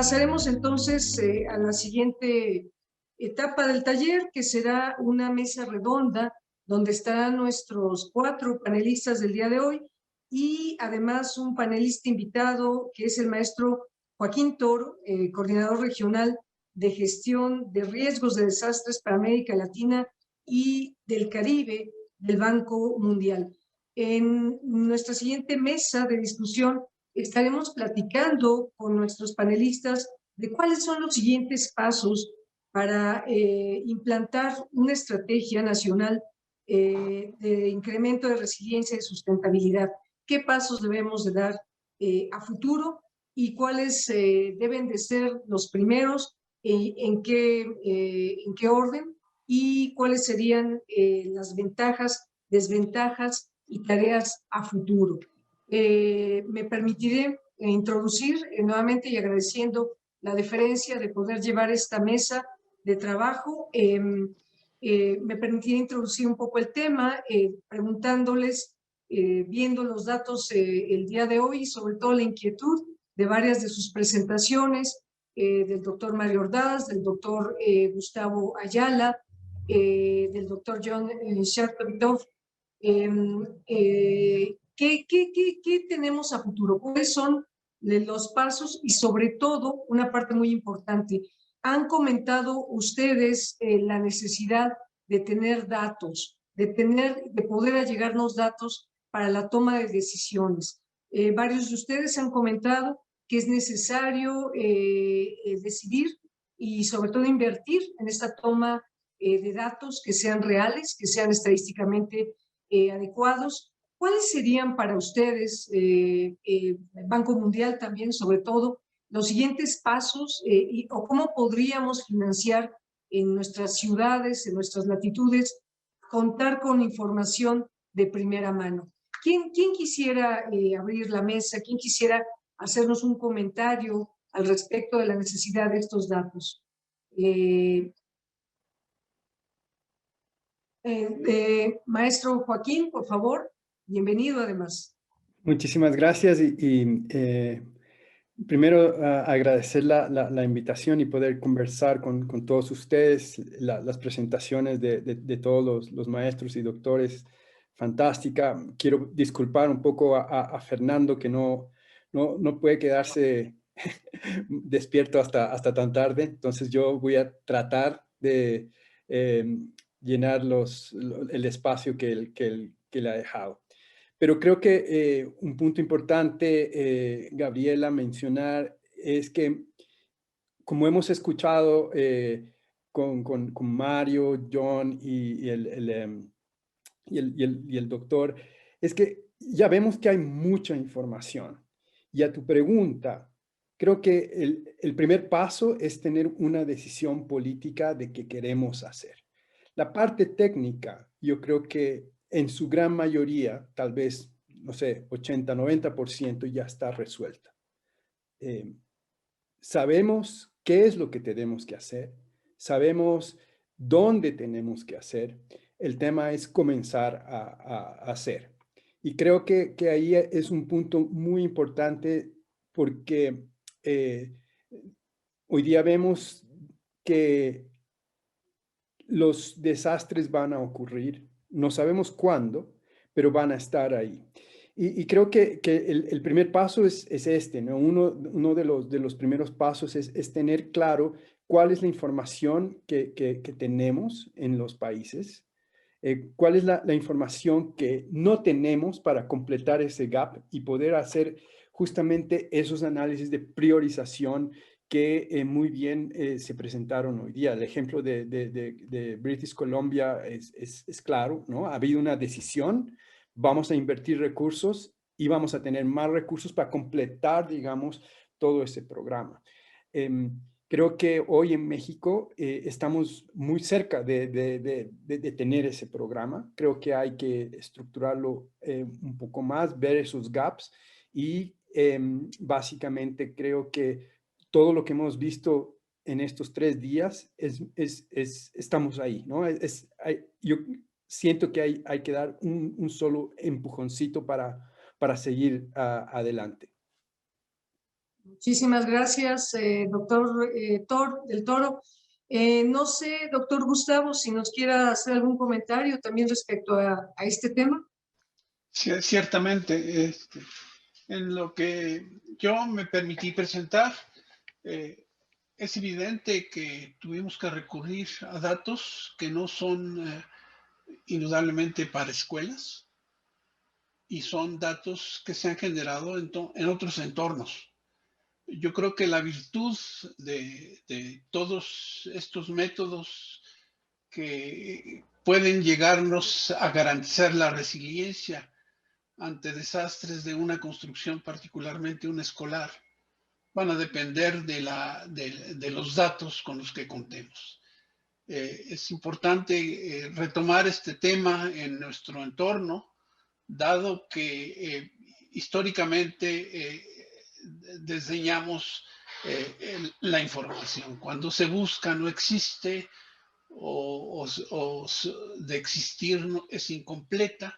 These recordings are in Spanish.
Pasaremos entonces a la siguiente etapa del taller, que será una mesa redonda donde estarán nuestros 4 panelistas del día de hoy y además un panelista invitado que es el maestro Joaquín Toro, coordinador regional de gestión de riesgos de desastres para América Latina y del Caribe del Banco Mundial. En nuestra siguiente mesa de discusión estaremos platicando con nuestros panelistas de cuáles son los siguientes pasos para implantar una estrategia nacional de incremento de resiliencia y sustentabilidad. ¿Qué pasos debemos de dar a futuro y cuáles deben de ser los primeros, en qué orden y cuáles serían las ventajas, desventajas y tareas a futuro? Me permitiré introducir nuevamente y agradeciendo la deferencia de poder llevar esta mesa de trabajo. Me permitiré introducir un poco el tema, preguntándoles, viendo los datos el día de hoy, sobre todo la inquietud de varias de sus presentaciones, del doctor Mario Ordaz, del doctor Gustavo Ayala, del doctor John Sharkovitov. ¿Qué tenemos a futuro? ¿Cuáles son los pasos? Y sobre todo, una parte muy importante, han comentado ustedes la necesidad de tener datos, de poder allegarnos datos para la toma de decisiones. Varios de ustedes han comentado que es necesario decidir y sobre todo invertir en esta toma de datos que sean reales, que sean estadísticamente adecuados. ¿Cuáles serían para ustedes, Banco Mundial también, sobre todo, los siguientes pasos o cómo podríamos financiar en nuestras ciudades, en nuestras latitudes, contar con información de primera mano? ¿Quién quisiera abrir la mesa? ¿Quién quisiera hacernos un comentario al respecto de la necesidad de estos datos? Maestro Joaquín, por favor, bienvenido además. Muchísimas gracias primero agradecer la invitación y poder conversar con todos ustedes, las presentaciones de todos los maestros y doctores, fantástica. Quiero disculpar un poco a Fernando que no puede quedarse despierto hasta tan tarde, entonces yo voy a tratar de llenar el espacio que le ha dejado. Pero creo que un punto importante, Gabriela, mencionar es que, como hemos escuchado con Mario, John y el doctor, es que ya vemos que hay mucha información. Y a tu pregunta, creo que el primer paso es tener una decisión política de qué queremos hacer. La parte técnica, yo creo que en su gran mayoría, tal vez, no sé, 80, 90% ya está resuelta. Sabemos qué es lo que tenemos que hacer, sabemos dónde tenemos que hacer. El tema es comenzar a hacer. Y creo que ahí es un punto muy importante porque hoy día vemos que los desastres van a ocurrir, no sabemos cuándo, pero van a estar ahí. Y creo que el primer paso es este, ¿no? Uno de los primeros pasos es tener claro cuál es la información que tenemos en los países, cuál es la información que no tenemos para completar ese gap y poder hacer justamente esos análisis de priorización que muy bien se presentaron hoy día. El ejemplo de British Columbia es claro, ¿no? Ha habido una decisión, vamos a invertir recursos y vamos a tener más recursos para completar, digamos, todo ese programa. Creo que hoy en México estamos muy cerca de tener ese programa. Creo que hay que estructurarlo un poco más, ver esos gaps y básicamente creo que todo lo que hemos visto en estos 3 días estamos ahí, ¿no? Yo siento que hay que dar un solo empujoncito para seguir adelante. Muchísimas gracias, doctor del Toro. No sé, doctor Gustavo, si nos quiera hacer algún comentario también respecto a este tema. Ciertamente, en lo que yo me permití presentar, es evidente que tuvimos que recurrir a datos que no son indudablemente para escuelas y son datos que se han generado en otros entornos. Yo creo que la virtud de todos estos métodos que pueden llegarnos a garantizar la resiliencia ante desastres de una construcción, particularmente una escolar, van a depender de los datos con los que contemos. Es importante retomar este tema en nuestro entorno, dado que históricamente desdeñamos la información. Cuando se busca no existe o de existir es incompleta.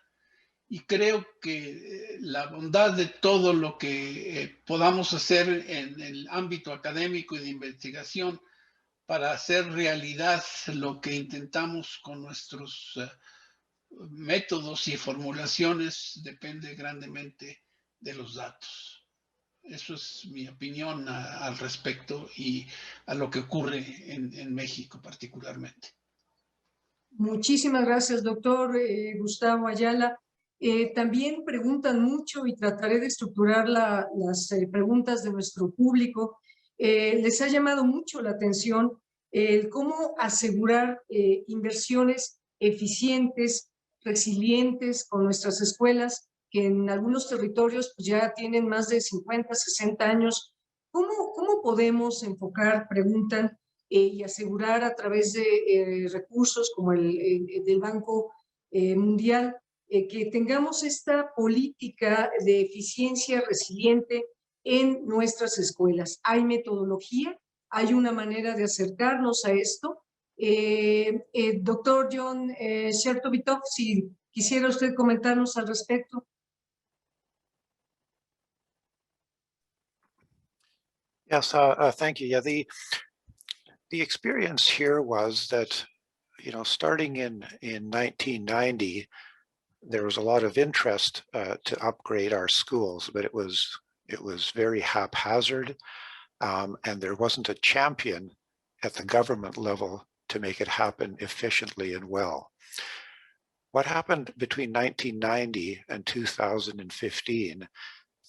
Y creo que la bondad de todo lo que podamos hacer en el ámbito académico y de investigación para hacer realidad lo que intentamos con nuestros métodos y formulaciones depende grandemente de los datos. Eso es mi opinión al respecto y a lo que ocurre en México particularmente. Muchísimas gracias, doctor Gustavo Ayala. También preguntan mucho y trataré de estructurar las preguntas de nuestro público. Les ha llamado mucho la atención el cómo asegurar inversiones eficientes, resilientes con nuestras escuelas, que en algunos territorios pues, ya tienen más de 50, 60 años. ¿Cómo podemos enfocar, preguntan, y asegurar a través de recursos como el del Banco Mundial que tengamos esta política de eficiencia resiliente en nuestras escuelas? ¿Hay metodología? ¿Hay una manera de acercarnos a esto? Doctor John Shertovitov, si quisiera usted comentarnos al respecto. Yes, thank you. Yeah, the experience here was that, starting in 1990, there was a lot of interest to upgrade our schools, but it was very haphazard, and there wasn't a champion at the government level to make it happen efficiently and well. What happened between 1990 and 2015,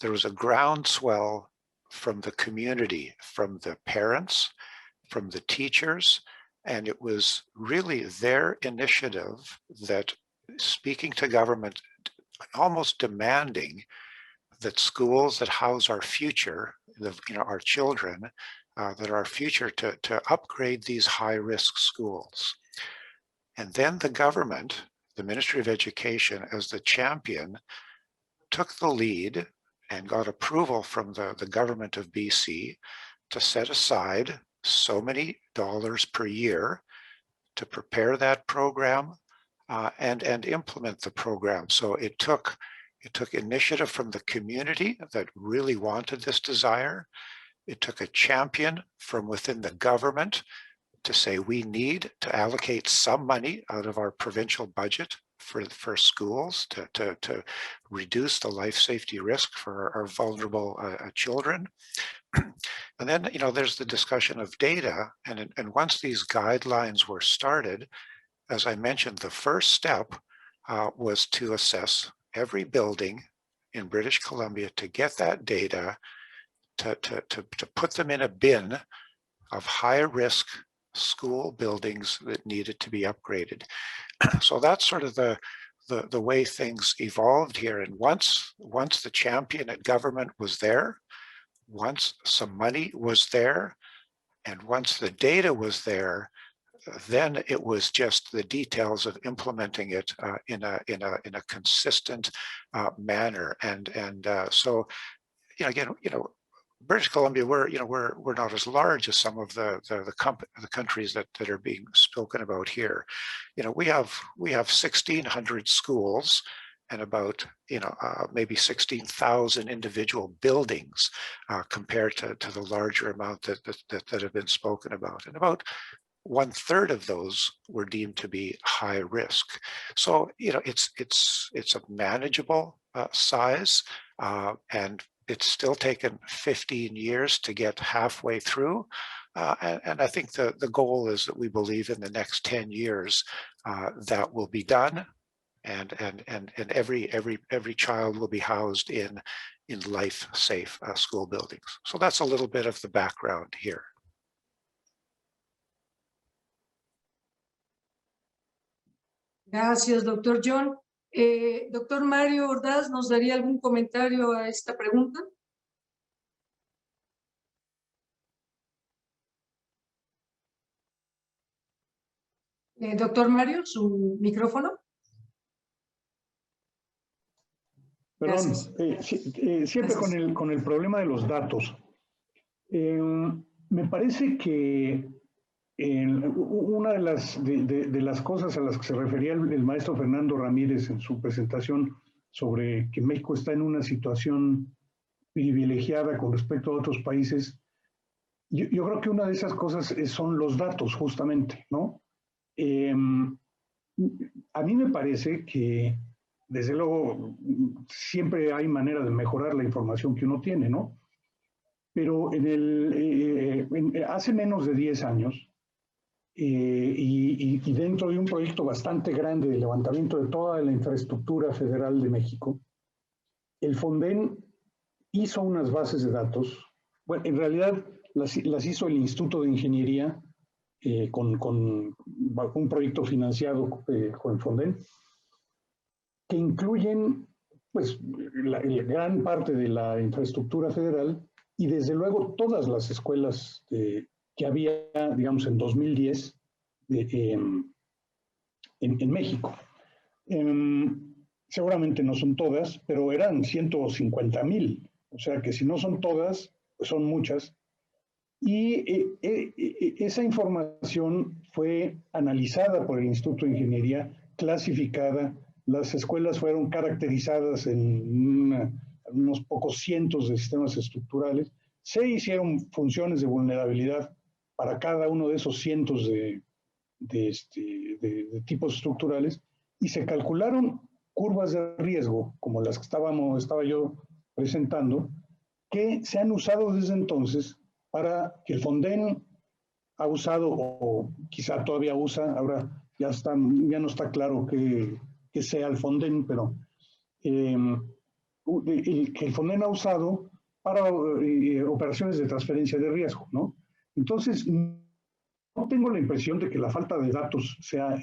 there was a groundswell from the community, from the parents, from the teachers, and it was really their initiative that, speaking to government, almost demanding that schools that house our future, our children, that our future to upgrade these high-risk schools. And then the government, the Ministry of Education, as the champion, took the lead and got approval from the government of BC to set aside so many dollars per year to prepare that program and implement the program. So it took initiative from the community that really wanted this desire. It took a champion from within the government to say we need to allocate some money out of our provincial budget for schools to reduce the life safety risk for our vulnerable children. And then, there's the discussion of data. And once these guidelines were started, as I mentioned, the first step was to assess every building in British Columbia to get that data, to put them in a bin of high risk school buildings that needed to be upgraded. So that's sort of the way things evolved here. And once the champion at government was there, once some money was there, and once the data was there, then it was just the details of implementing it in a consistent manner. And so, again, British Columbia, we're not as large as some of the countries that are being spoken about here. We have 1,600 schools, and about, maybe 16,000 individual buildings compared to the larger amount that have been spoken about. And about 1/3 of those were deemed to be high risk. So, it's a manageable size, and it's still taken 15 years to get halfway through. And I think the goal is that we believe in the next 10 years that will be done, and every child will be housed in life-safe school buildings. So that's a little bit of the background here. Gracias, doctor John. Doctor Mario Ordaz, ¿nos daría algún comentario a esta pregunta? Doctor Mario, su micrófono. Perdón, siempre Gracias. con el problema de los datos. Me parece que una de las cosas a las que se refería el maestro Fernando Ramírez en su presentación sobre que México está en una situación privilegiada con respecto a otros países, yo creo que una de esas cosas son los datos, justamente, ¿no? A mí me parece que, desde luego, siempre hay manera de mejorar la información que uno tiene, ¿no? Pero hace menos de 10 años, y dentro de un proyecto bastante grande de levantamiento de toda la infraestructura federal de México, el Fonden hizo unas bases de datos. Bueno, en realidad las hizo el Instituto de Ingeniería con un proyecto financiado con el Fonden, que incluyen pues la gran parte de la infraestructura federal y desde luego todas las escuelas que había, digamos, en 2010 en México. Seguramente no son todas, pero eran 150,000. O sea que si no son todas, pues son muchas. Y esa información fue analizada por el Instituto de Ingeniería, clasificada. Las escuelas fueron caracterizadas en unos pocos cientos de sistemas estructurales. Se hicieron funciones de vulnerabilidad para cada uno de esos cientos de tipos estructurales y se calcularon curvas de riesgo, como las que estaba yo presentando, que se han usado desde entonces para que el Fonden ha usado, o quizá todavía usa, ahora ya no está claro que sea el Fonden, pero que el Fonden ha usado para operaciones de transferencia de riesgo, ¿no? Entonces, no tengo la impresión de que la falta de datos sea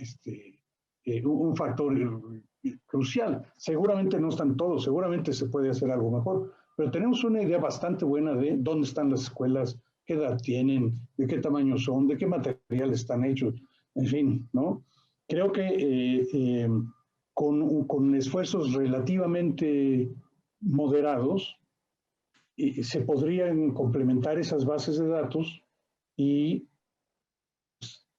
un factor crucial. Seguramente no están todos, seguramente se puede hacer algo mejor, pero tenemos una idea bastante buena de dónde están las escuelas, qué edad tienen, de qué tamaño son, de qué material están hechos, en fin, ¿no? Creo que con esfuerzos relativamente moderados se podrían complementar esas bases de datos y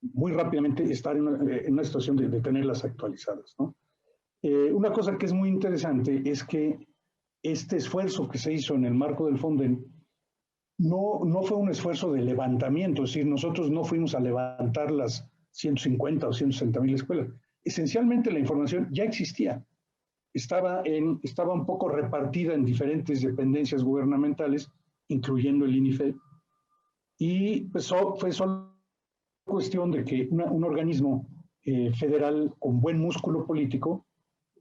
muy rápidamente estar en una situación de tenerlas actualizadas, ¿no? Una cosa que es muy interesante es que este esfuerzo que se hizo en el marco del Fonden no fue un esfuerzo de levantamiento, es decir, nosotros no fuimos a levantar las 150 o 160,000 escuelas. Esencialmente la información ya existía, estaba un poco repartida en diferentes dependencias gubernamentales, incluyendo el INIFED, y pues fue solo cuestión de que un organismo federal con buen músculo político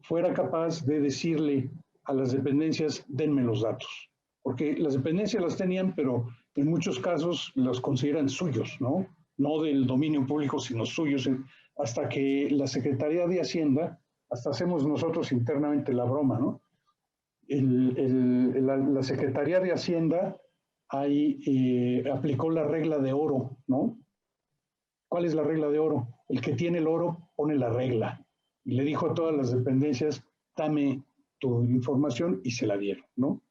fuera capaz de decirle a las dependencias, denme los datos. Porque las dependencias las tenían, pero en muchos casos los consideran suyos, ¿no? No del dominio público, sino suyos, hasta que la Secretaría de Hacienda, hasta hacemos nosotros internamente la broma, ¿no? La Secretaría de Hacienda ahí aplicó la regla de oro, ¿no? ¿Cuál es la regla de oro? El que tiene el oro pone la regla. Y le dijo a todas las dependencias, dame tu información, y se la dieron, ¿no?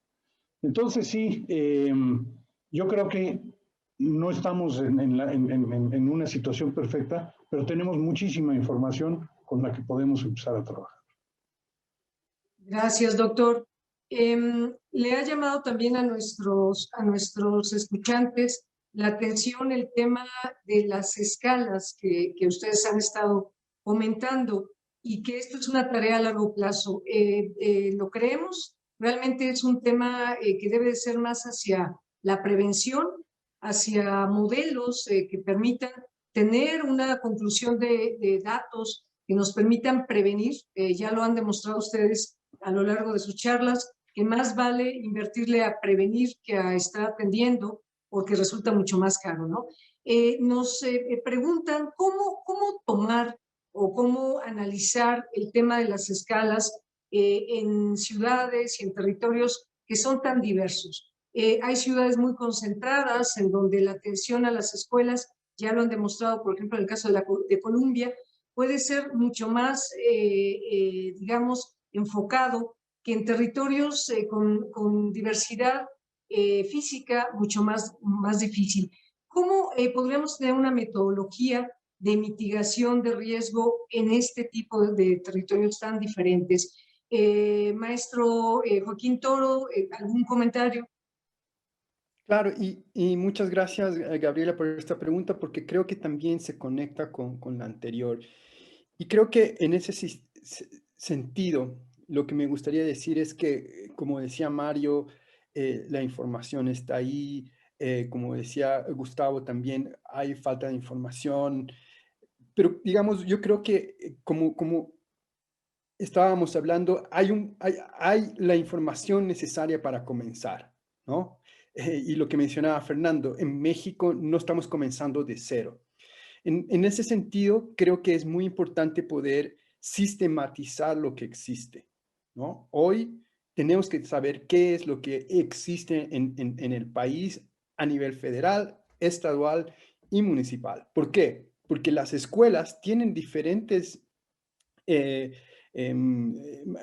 Entonces sí, yo creo que no estamos en una situación perfecta, pero tenemos muchísima información con la que podemos empezar a trabajar. Gracias, doctor. Le ha llamado también a nuestros escuchantes la atención el tema de las escalas que ustedes han estado comentando y que esto es una tarea a largo plazo. ¿Lo creemos? Realmente es un tema que debe de ser más hacia la prevención, hacia modelos que permitan tener una conclusión de datos que nos permitan prevenir. Ya lo han demostrado ustedes a lo largo de sus charlas, que más vale invertirle a prevenir que a estar atendiendo, porque resulta mucho más caro, ¿no? Nos preguntan cómo tomar o cómo analizar el tema de las escalas en ciudades y en territorios que son tan diversos. Hay ciudades muy concentradas en donde la atención a las escuelas, ya lo han demostrado, por ejemplo, en el caso de Colombia, puede ser mucho más, digamos, enfocado que en territorios con diversidad física mucho más difícil. ¿Cómo podríamos tener una metodología de mitigación de riesgo en este tipo de territorios tan diferentes? Maestro Joaquín Toro, ¿algún comentario? Claro, y muchas gracias, Gabriela, por esta pregunta, porque creo que también se conecta con la anterior. Y creo que en ese sentido, lo que me gustaría decir es que, como decía Mario, la información está ahí, como decía Gustavo, también hay falta de información, pero digamos, yo creo que como estábamos hablando, hay la información necesaria para comenzar, ¿no? Y lo que mencionaba Fernando, en México no estamos comenzando de cero. En ese sentido, creo que es muy importante poder sistematizar lo que existe, ¿no? Hoy tenemos que saber qué es lo que existe en el país a nivel federal, estadual y municipal. ¿Por qué? Porque las escuelas tienen diferentes eh, em, em,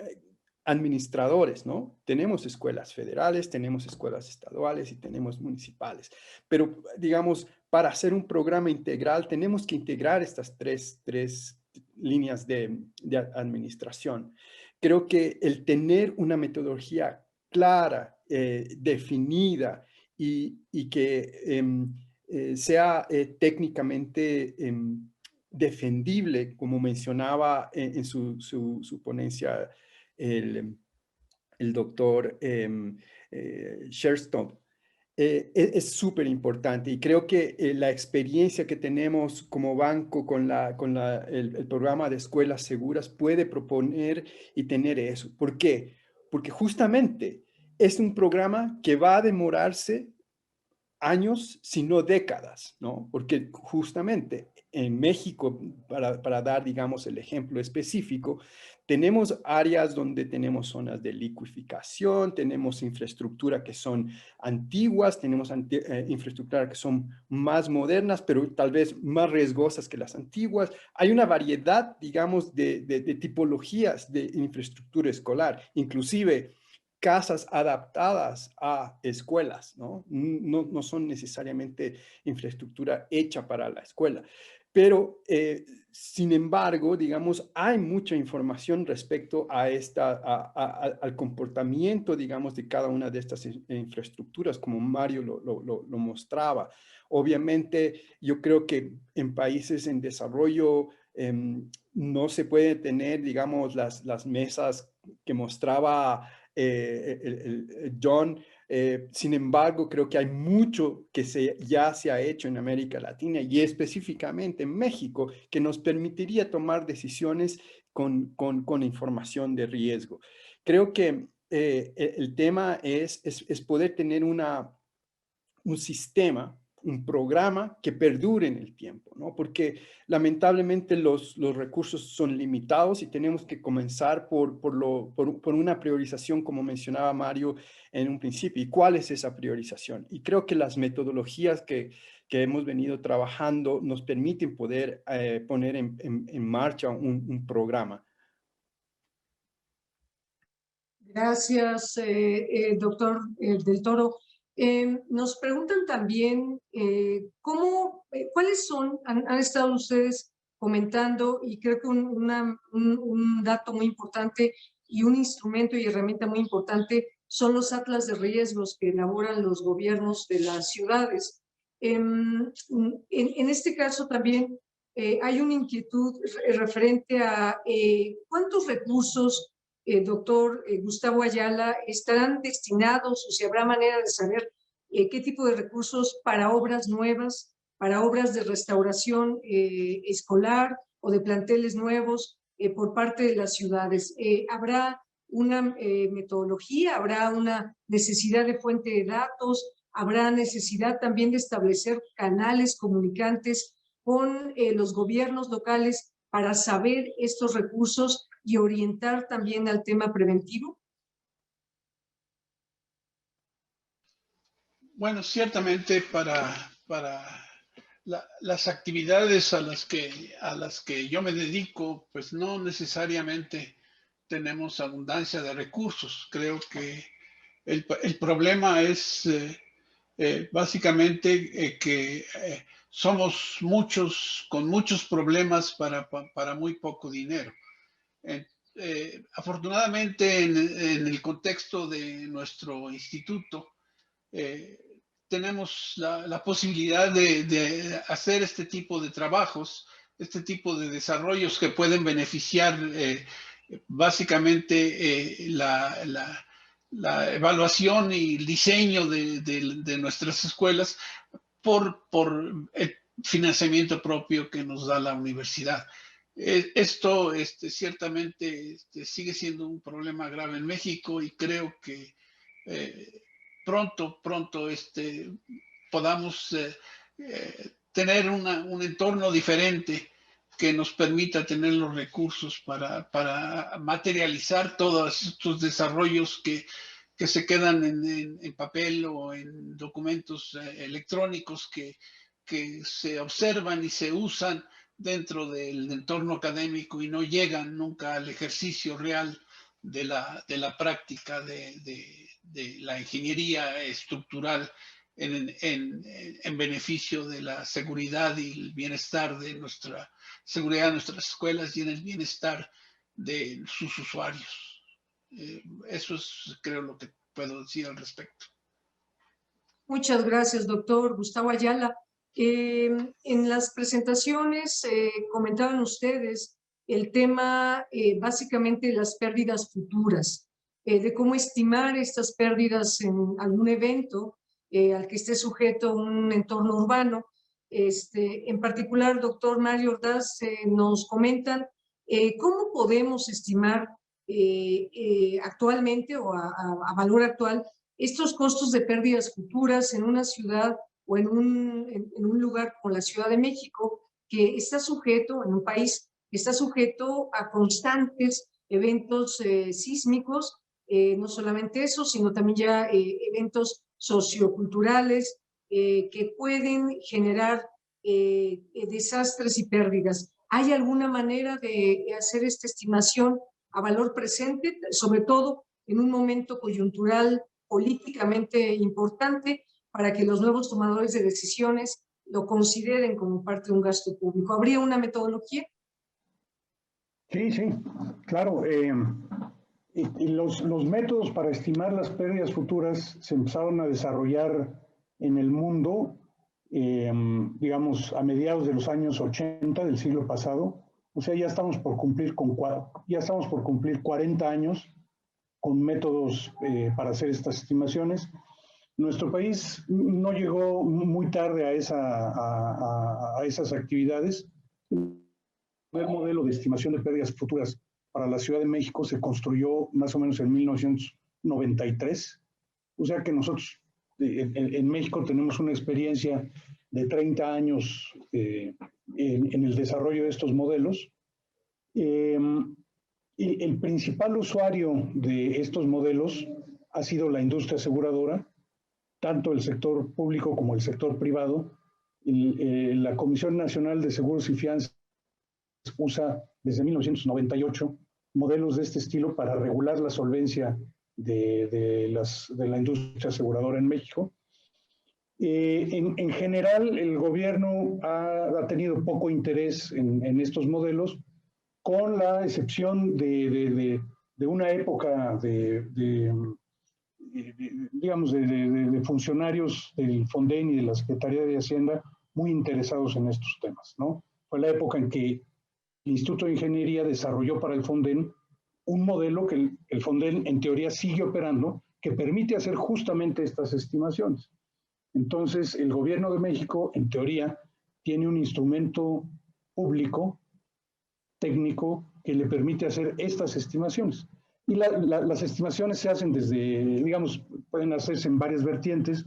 administradores, ¿no? Tenemos escuelas federales, tenemos escuelas estaduales y tenemos municipales, pero digamos, para hacer un programa integral tenemos que integrar estas tres líneas de administración. Creo que el tener una metodología clara, definida y que sea técnicamente defendible, como mencionaba en su ponencia el doctor Sherstone. Es súper importante y creo que la experiencia que tenemos como banco con el programa de escuelas seguras puede proponer y tener eso. ¿Por qué? Porque justamente es un programa que va a demorarse años, sino décadas, ¿no? Porque justamente en México, para dar, digamos, el ejemplo específico, tenemos áreas donde tenemos zonas de liquificación, tenemos infraestructura que son antiguas, tenemos infraestructura que son más modernas, pero tal vez más riesgosas que las antiguas. Hay una variedad, digamos, de tipologías de infraestructura escolar, inclusive casas adaptadas a escuelas, ¿no? No son necesariamente infraestructura hecha para la escuela. Pero, sin embargo, digamos, hay mucha información respecto a al comportamiento, digamos, de cada una de estas infraestructuras, como Mario lo mostraba. Obviamente, yo creo que en países en desarrollo no se puede tener, digamos, las mesas que mostraba John. Sin embargo, creo que hay mucho que ya se ha hecho en América Latina y específicamente en México que nos permitiría tomar decisiones con información de riesgo. Creo que el tema es poder tener un sistema, un programa que perdure en el tiempo, ¿no? Porque lamentablemente los recursos son limitados y tenemos que comenzar por una priorización, como mencionaba Mario en un principio. ¿Y cuál es esa priorización? Y creo que las metodologías que hemos venido trabajando nos permiten poder poner en marcha un programa. Gracias, doctor del Toro. Nos preguntan también cuáles han estado ustedes comentando, y creo que un dato muy importante, y un instrumento y herramienta muy importante son los atlas de riesgos que elaboran los gobiernos de las ciudades. En este caso también hay una inquietud referente a cuántos recursos, doctor Gustavo Ayala, estarán destinados o si habrá manera de saber qué tipo de recursos para obras nuevas, para obras de restauración escolar o de planteles nuevos por parte de las ciudades. ¿Habrá una metodología? ¿Habrá una necesidad de fuente de datos? ¿Habrá necesidad también de establecer canales comunicantes con los gobiernos locales para saber estos recursos y orientar también al tema preventivo? Bueno, ciertamente para las actividades a las que yo me dedico, pues no necesariamente tenemos abundancia de recursos. Creo que el problema es básicamente que somos muchos con muchos problemas para muy poco dinero. Afortunadamente, en el contexto de nuestro instituto, tenemos la posibilidad de hacer este tipo de trabajos, este tipo de desarrollos que pueden beneficiar básicamente la evaluación y el diseño de nuestras escuelas por el financiamiento propio que nos da la universidad. Esto ciertamente sigue siendo un problema grave en México y creo que pronto podamos tener un entorno diferente que nos permita tener los recursos para materializar todos estos desarrollos que se quedan en papel o en documentos electrónicos que se observan y se usan dentro del entorno académico y no llegan nunca al ejercicio real de la práctica de la ingeniería estructural en beneficio de la seguridad y el bienestar de nuestra seguridad de nuestras escuelas y en el bienestar de sus usuarios. Eso es, creo, lo que puedo decir al respecto. Muchas gracias, doctor Gustavo Ayala. En las presentaciones comentaban ustedes el tema básicamente de las pérdidas futuras, de cómo estimar estas pérdidas en algún evento al que esté sujeto un entorno urbano. En particular, doctor Mario Ordaz, nos comentan cómo podemos estimar actualmente o a valor actual estos costos de pérdidas futuras en una ciudad o en un lugar como la Ciudad de México, que está sujeto, en un país que está sujeto a constantes eventos sísmicos, no solamente eso, sino también ya eventos socioculturales que pueden generar desastres y pérdidas. ¿Hay alguna manera de hacer esta estimación a valor presente, sobre todo en un momento coyuntural políticamente importante para que los nuevos tomadores de decisiones lo consideren como parte de un gasto público? ¿Habría una metodología? Sí, sí, claro. Y los métodos para estimar las pérdidas futuras se empezaron a desarrollar en el mundo, digamos, a mediados de los años 80 del siglo pasado. O sea, ya estamos por cumplir 40 años con métodos para hacer estas estimaciones. Nuestro país no llegó muy tarde a esas actividades. El modelo de estimación de pérdidas futuras para la Ciudad de México se construyó más o menos en 1993. O sea que nosotros en México tenemos una experiencia de 30 años en el desarrollo de estos modelos. El principal usuario de estos modelos ha sido la industria aseguradora, tanto el sector público como el sector privado. La Comisión Nacional de Seguros y Fianzas usa desde 1998 modelos de este estilo para regular la solvencia de la industria aseguradora en México. En general, el gobierno ha tenido poco interés en estos modelos, con la excepción de una época digamos, de funcionarios del Fonden y de la Secretaría de Hacienda muy interesados en estos temas, ¿no? Fue la época en que el Instituto de Ingeniería desarrolló para el Fonden un modelo que el Fonden en teoría sigue operando, que permite hacer justamente estas estimaciones. Entonces, el gobierno de México, en teoría, tiene un instrumento público, técnico, que le permite hacer estas estimaciones. Y las estimaciones se hacen desde, digamos, pueden hacerse en varias vertientes.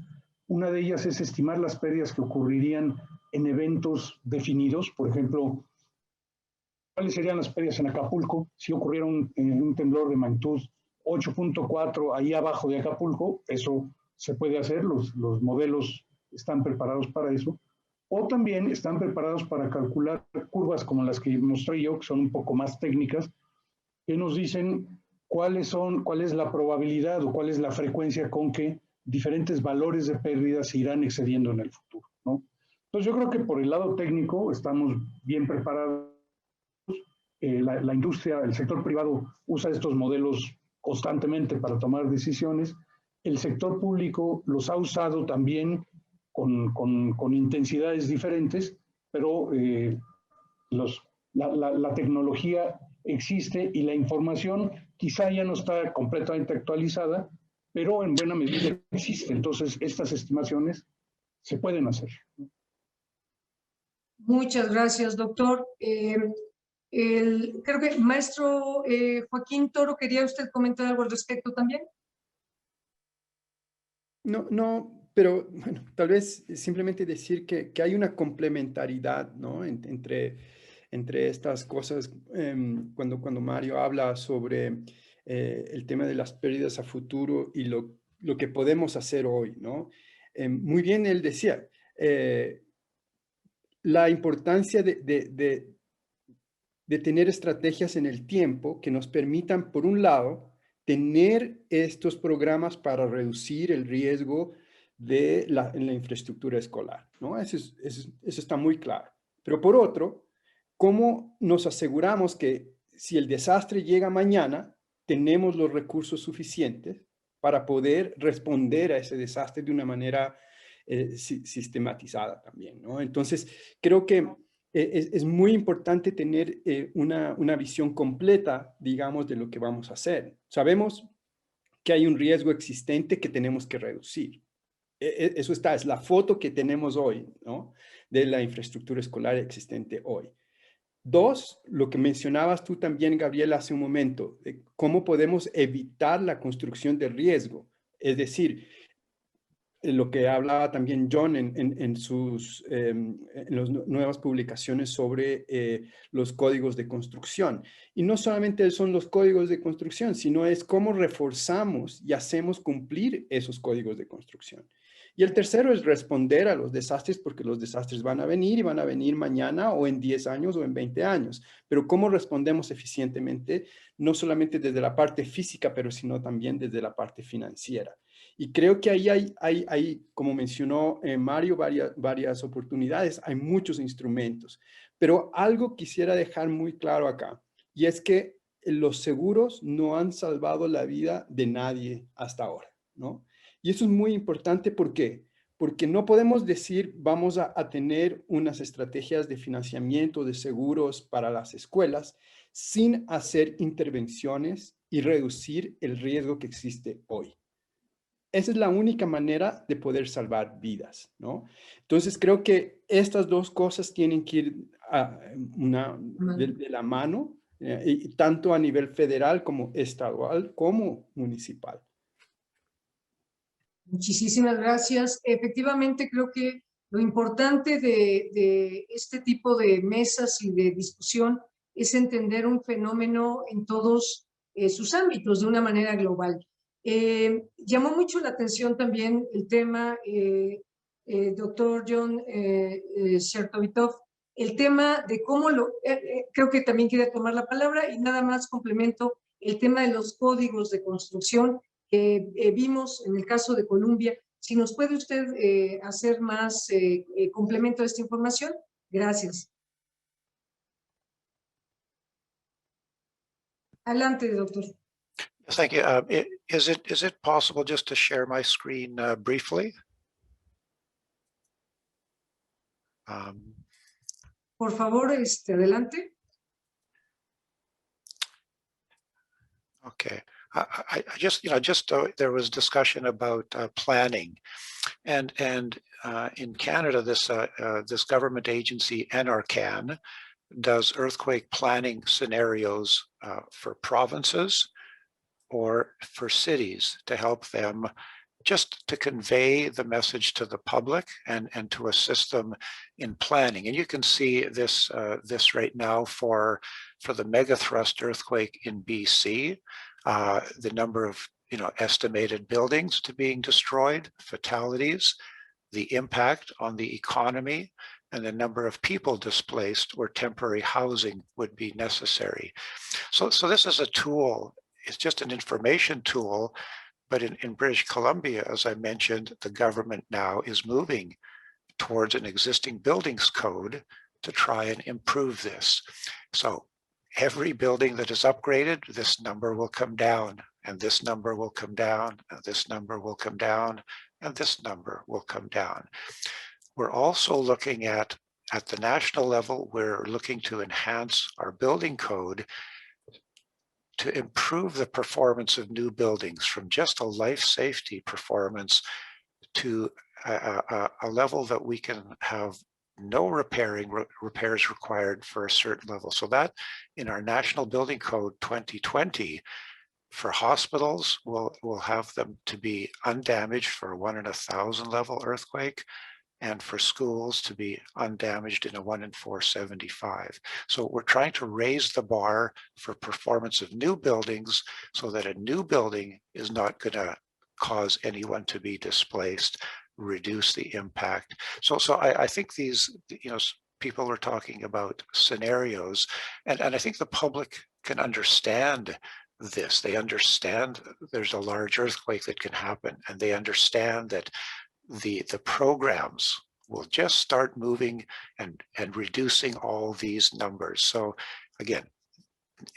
Una de ellas es estimar las pérdidas que ocurrirían en eventos definidos. Por ejemplo, ¿cuáles serían las pérdidas en Acapulco si ocurriera un temblor de magnitud 8.4 ahí abajo de Acapulco? Eso se puede hacer, los modelos están preparados para eso. O también están preparados para calcular curvas como las que mostré yo, que son un poco más técnicas, que nos dicen cuál es la probabilidad o cuál es la frecuencia con que diferentes valores de pérdidas se irán excediendo en el futuro, ¿no? Entonces yo creo que por el lado técnico estamos bien preparados. La industria, el sector privado usa estos modelos constantemente para tomar decisiones. El sector público los ha usado también con intensidades diferentes, pero la tecnología existe y la información quizá ya no está completamente actualizada, pero en buena medida existe. Entonces, estas estimaciones se pueden hacer. Muchas gracias, doctor. Creo que maestro Joaquín Toro, ¿quería usted comentar algo al respecto también? No, pero bueno, tal vez simplemente decir que hay una complementariedad, ¿no? entre estas cosas. Cuando Mario habla sobre el tema de las pérdidas a futuro y lo que podemos hacer hoy, ¿no? Muy bien, él decía, la importancia de tener estrategias en el tiempo que nos permitan, por un lado, tener estos programas para reducir el riesgo en la infraestructura escolar, ¿no? Eso está muy claro. Pero por otro, ¿cómo nos aseguramos que si el desastre llega mañana, tenemos los recursos suficientes para poder responder a ese desastre de una manera sistematizada también, ¿no? Entonces, creo que es muy importante tener una visión completa, digamos, de lo que vamos a hacer. Sabemos que hay un riesgo existente que tenemos que reducir. Eso es la foto que tenemos hoy, ¿no? De la infraestructura escolar existente hoy. Dos, lo que mencionabas tú también, Gabriel, hace un momento, cómo podemos evitar la construcción del riesgo. Es decir, lo que hablaba también John en las nuevas publicaciones sobre los códigos de construcción. Y no solamente son los códigos de construcción, sino es cómo reforzamos y hacemos cumplir esos códigos de construcción. Y el tercero es responder a los desastres, porque los desastres van a venir y van a venir mañana o en 10 años o en 20 años. Pero cómo respondemos eficientemente, no solamente desde la parte física, pero sino también desde la parte financiera. Y creo que ahí hay como mencionó Mario, varias oportunidades, hay muchos instrumentos. Pero algo quisiera dejar muy claro acá, y es que los seguros no han salvado la vida de nadie hasta ahora, ¿no? Y eso es muy importante, ¿por qué? Porque no podemos decir vamos a tener unas estrategias de financiamiento de seguros para las escuelas sin hacer intervenciones y reducir el riesgo que existe hoy. Esa es la única manera de poder salvar vidas, ¿no? Entonces, creo que estas dos cosas tienen que ir de la mano, tanto a nivel federal como estadual, como municipal. Muchísimas gracias. Efectivamente, creo que lo importante de este tipo de mesas y de discusión es entender un fenómeno en todos sus ámbitos de una manera global. Llamó mucho la atención también el tema, doctor John Chertovitov, el tema de cómo creo que también quería tomar la palabra y nada más complemento el tema de los códigos de construcción que vimos en el caso de Colombia. Si nos puede usted hacer más complemento de esta información, gracias. Adelante, doctor. Thank you. Is it possible just to share my screen briefly? Por favor, adelante. Okay. I just, there was discussion about planning, and in Canada, this government agency, NRCan, does earthquake planning scenarios for provinces or for cities to help them, just to convey the message to the public and to assist them in planning. And you can see this right now for the megathrust earthquake in BC, the number of estimated buildings to being destroyed, fatalities, the impact on the economy, and the number of people displaced where temporary housing would be necessary. So this is a tool. It's just an information tool. But in British Columbia, as I mentioned, the government now is moving towards an existing buildings code to try and improve this. So every building that is upgraded, this number will come down, and this number will come down, and this number will come down, and this number will come down. We're also looking at the national level, we're looking to enhance our building code to improve the performance of new buildings from just a life safety performance to a level that we can have no repairs required for a certain level. So that in our National Building Code 2020, for hospitals, we'll have them to be undamaged for a 1 in 1,000 level earthquake, and for schools to be undamaged in a 1 in 475. So we're trying to raise the bar for performance of new buildings so that a new building is not going to cause anyone to be displaced, reduce the impact. So I think these, people are talking about scenarios, and I think the public can understand this. They understand there's a large earthquake that can happen, and they understand that the programs will just start moving and reducing all these numbers. So again,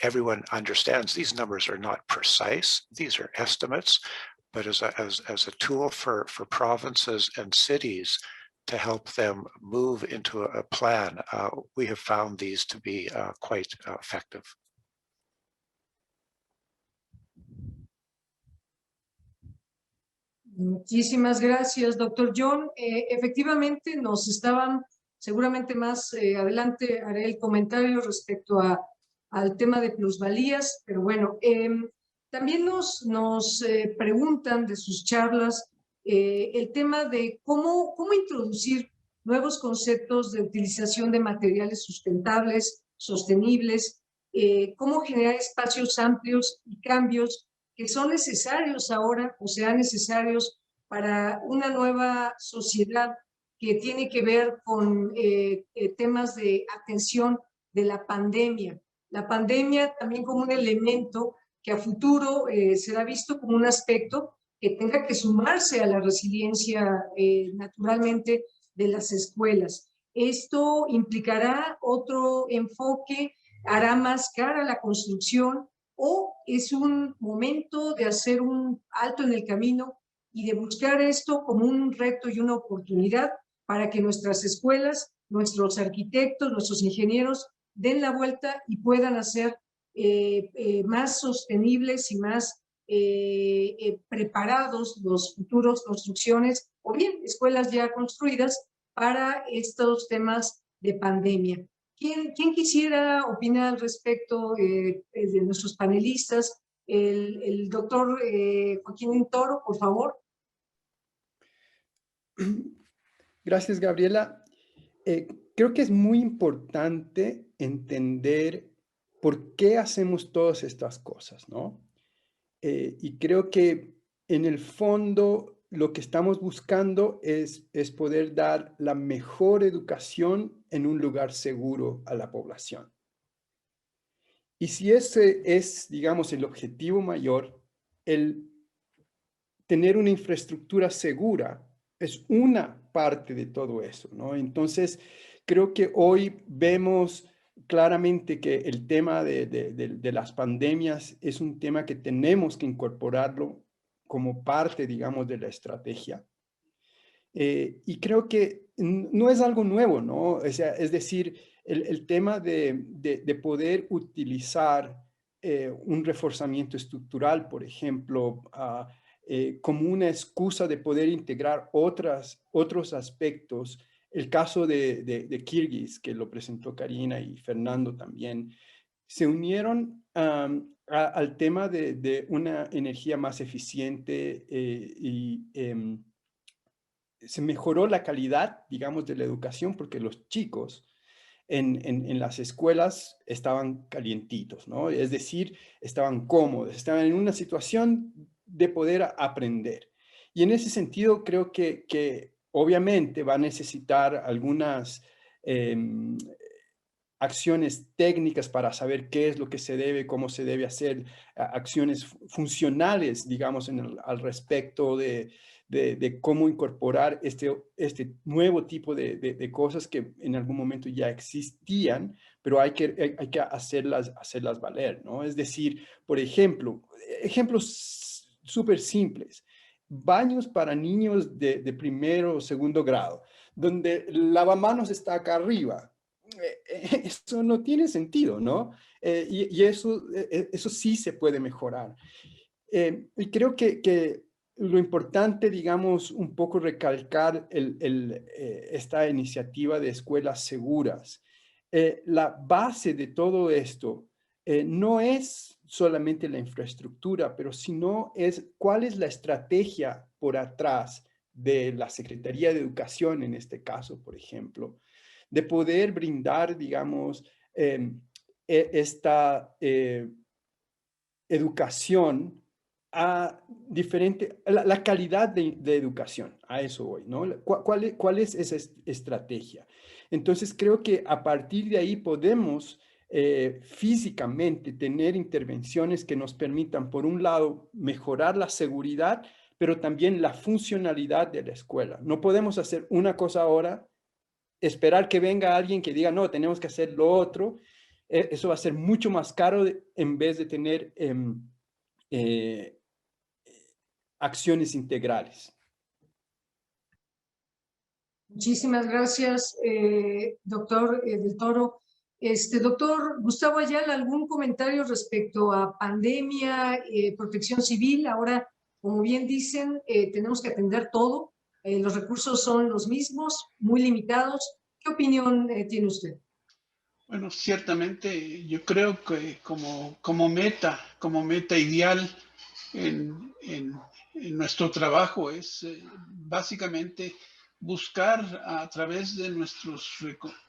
everyone understands these numbers are not precise. These are estimates, but as a tool for provinces and cities to help them move into a plan, we have found these to be quite effective. Muchísimas gracias, doctor John. Efectivamente, nos estaban, seguramente más adelante haré el comentario respecto al tema de plusvalías, pero bueno, también nos preguntan de sus charlas el tema de cómo introducir nuevos conceptos de utilización de materiales sustentables, sostenibles, cómo generar espacios amplios y cambios que son necesarios ahora o serán necesarios para una nueva sociedad que tiene que ver con temas de atención de la pandemia. La pandemia también como un elemento que a futuro será visto como un aspecto que tenga que sumarse a la resiliencia naturalmente de las escuelas. Esto implicará otro enfoque, hará más cara la construcción, o es un momento de hacer un alto en el camino y de buscar esto como un reto y una oportunidad para que nuestras escuelas, nuestros arquitectos, nuestros ingenieros den la vuelta y puedan hacer más sostenibles y más preparados los futuros construcciones o bien escuelas ya construidas para estos temas de pandemia. ¿Quién quisiera opinar al respecto de nuestros panelistas? El doctor Joaquín Toro, por favor. Gracias, Gabriela. Creo que es muy importante entender por qué hacemos todas estas cosas, ¿no? Y creo que en el fondo lo que estamos buscando es poder dar la mejor educación en un lugar seguro a la población. Y si ese es, digamos, el objetivo mayor, el tener una infraestructura segura es una parte de todo eso, ¿no? Entonces, creo que hoy vemos claramente que el tema de las pandemias es un tema que tenemos que incorporarlo como parte, digamos, de la estrategia. Y creo que no es algo nuevo, ¿no? O sea, es decir, el tema de poder utilizar un reforzamiento estructural, por ejemplo, como una excusa de poder integrar otros aspectos. El caso de Kirguís, que lo presentó Karina y Fernando también, se unieron al tema de una energía más eficiente se mejoró la calidad, digamos, de la educación porque los chicos en las escuelas estaban calientitos, ¿no? Es decir, estaban cómodos, estaban en una situación de poder aprender. Y en ese sentido creo que obviamente va a necesitar algunas acciones técnicas para saber qué es lo que se debe, cómo se debe hacer, acciones funcionales, digamos, al respecto de cómo incorporar este nuevo tipo de cosas que en algún momento ya existían, pero hay que hacerlas valer, ¿no? Es decir, por ejemplo, ejemplos súper simples, baños para niños de primero o segundo grado, donde el lavamanos está acá arriba. Eso no tiene sentido, ¿no? Y eso sí se puede mejorar. Y creo que lo importante, digamos, un poco recalcar esta iniciativa de escuelas seguras. La base de todo esto no es solamente la infraestructura, pero sino es cuál es la estrategia por atrás de la Secretaría de Educación, en este caso, por ejemplo, de poder brindar, digamos, esta educación a la calidad de educación, a eso voy, ¿no? ¿Cuál es esa estrategia? Entonces creo que a partir de ahí podemos físicamente tener intervenciones que nos permitan, por un lado, mejorar la seguridad, pero también la funcionalidad de la escuela. No podemos hacer una cosa ahora, esperar que venga alguien que diga, no, tenemos que hacer lo otro. Eso va a ser mucho más caro en vez de tener acciones integrales. Muchísimas gracias, doctor del Toro. Doctor Gustavo Ayala, ¿algún comentario respecto a pandemia, protección civil? Ahora, como bien dicen, tenemos que atender todo. Los recursos son los mismos, muy limitados. ¿Qué opinión tiene usted? Bueno, ciertamente yo creo que como meta ideal en nuestro trabajo es básicamente buscar a través de nuestras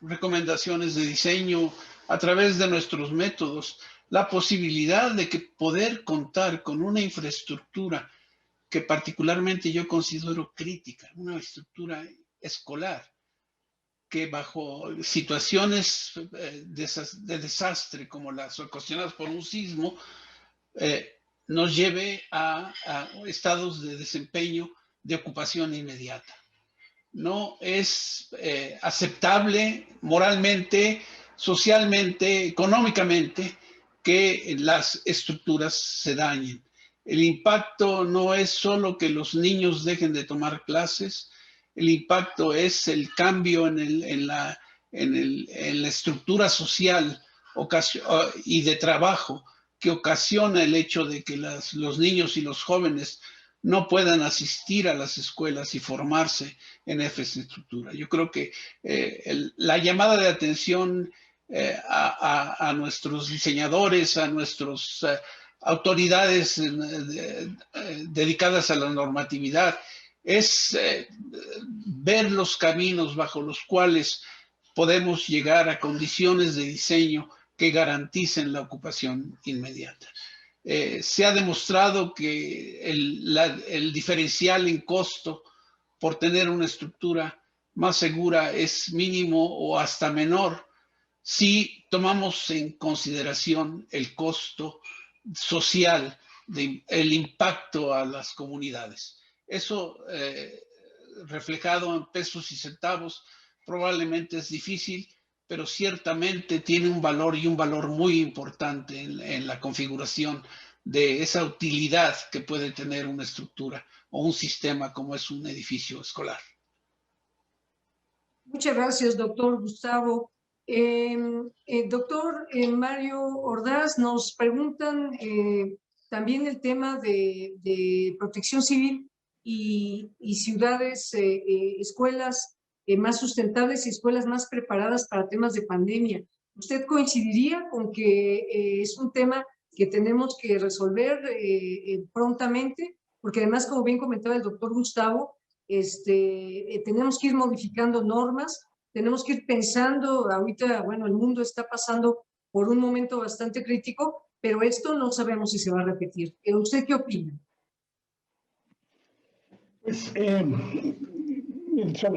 recomendaciones de diseño, a través de nuestros métodos, la posibilidad de que poder contar con una infraestructura que particularmente yo considero crítica, una estructura escolar, que bajo situaciones de desastre como las ocasionadas por un sismo, nos lleve a estados de desempeño de ocupación inmediata. No es aceptable moralmente, socialmente, económicamente, que las estructuras se dañen. El impacto no es solo que los niños dejen de tomar clases, el impacto es el cambio en la estructura social y de trabajo que ocasiona el hecho de que los niños y los jóvenes no puedan asistir a las escuelas y formarse en esa estructura. Yo creo que la llamada de atención a nuestros diseñadores, a nuestras autoridades dedicadas a la normatividad, es ver los caminos bajo los cuales podemos llegar a condiciones de diseño que garanticen la ocupación inmediata. Se ha demostrado que el diferencial en costo por tener una estructura más segura es mínimo o hasta menor si tomamos en consideración el costo social, el impacto a las comunidades. Eso reflejado en pesos y centavos probablemente es difícil, pero ciertamente tiene un valor y un valor muy importante en la configuración de esa utilidad que puede tener una estructura o un sistema como es un edificio escolar. Muchas gracias, doctor Gustavo. Doctor Mario Ordaz, nos preguntan también el tema de protección civil y ciudades, escuelas más sustentables y escuelas más preparadas para temas de pandemia. ¿Usted coincidiría con que es un tema que tenemos que resolver prontamente? Porque además, como bien comentaba el doctor Gustavo, tenemos que ir modificando normas, tenemos que ir pensando, ahorita, bueno, el mundo está pasando por un momento bastante crítico, pero esto no sabemos si se va a repetir. ¿Usted qué opina? Pues,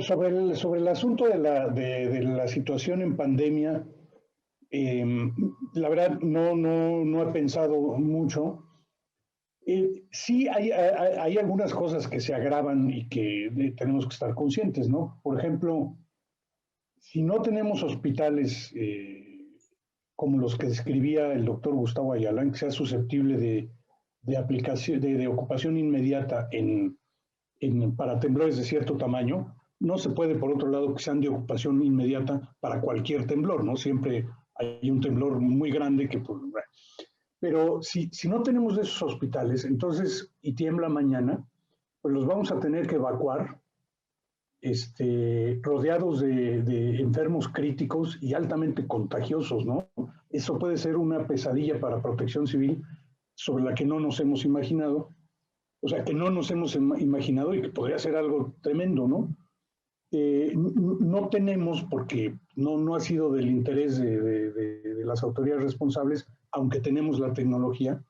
sobre el asunto de la situación en pandemia, la verdad no he pensado mucho. Sí hay algunas cosas que se agravan y que tenemos que estar conscientes, ¿no? Por ejemplo, si no tenemos hospitales como los que describía el doctor Gustavo Ayala, que sea susceptible de aplicación, de ocupación inmediata para temblores de cierto tamaño, no se puede, por otro lado, que sean de ocupación inmediata para cualquier temblor, ¿no? Siempre hay un temblor muy grande que... Pero si no tenemos esos hospitales, entonces, y tiembla mañana, pues los vamos a tener que evacuar, rodeados de enfermos críticos y altamente contagiosos, ¿no? Eso puede ser una pesadilla para Protección Civil sobre la que no nos hemos imaginado, o sea, que no nos hemos imaginado y que podría ser algo tremendo, ¿no? No tenemos, porque no ha sido del interés de las autoridades responsables, aunque tenemos la tecnología,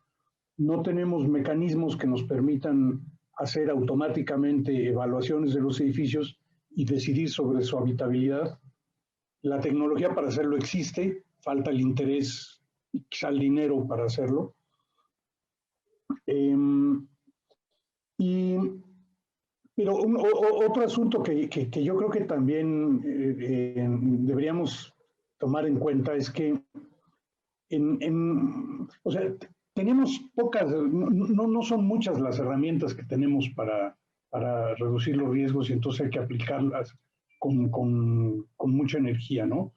no tenemos mecanismos que nos permitan hacer automáticamente evaluaciones de los edificios y decidir sobre su habitabilidad. La tecnología para hacerlo existe, falta el interés y quizá el dinero para hacerlo. Pero otro asunto que yo creo que también deberíamos tomar en cuenta es que o sea, tenemos pocas, no son muchas las herramientas que tenemos para reducir los riesgos y entonces hay que aplicarlas con mucha energía, ¿no?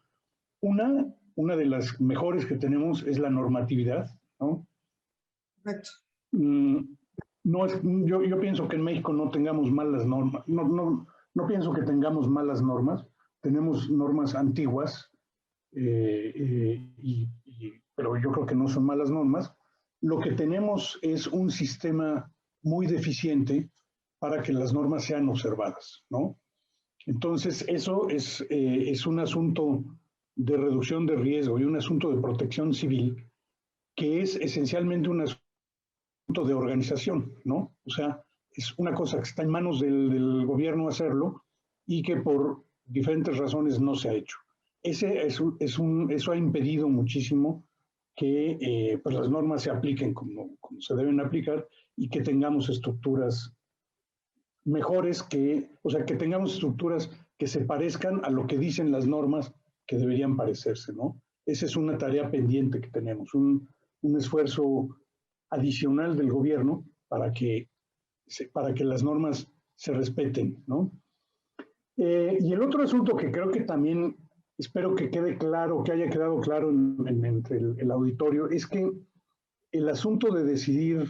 Una de las mejores que tenemos es la normatividad, ¿no? Correcto. Yo pienso que en México no tengamos malas normas, no pienso que tengamos malas normas, tenemos normas antiguas, pero yo creo que no son malas normas. Lo que tenemos es un sistema muy deficiente para que las normas sean observadas, ¿no? Entonces, eso es un asunto de reducción de riesgo y un asunto de protección civil que es esencialmente un asunto de organización, ¿no? O sea, es una cosa que está en manos del gobierno hacerlo y que por diferentes razones no se ha hecho. Eso ha impedido muchísimo que pues las normas se apliquen como se deben aplicar y que tengamos estructuras mejores o sea, que tengamos estructuras que se parezcan a lo que dicen las normas que deberían parecerse, ¿no? Esa es una tarea pendiente que tenemos, un esfuerzo adicional del gobierno para que las normas se respeten, ¿no? Y el otro asunto que creo que también espero que quede claro, que haya quedado claro entre el auditorio, es que el asunto de decidir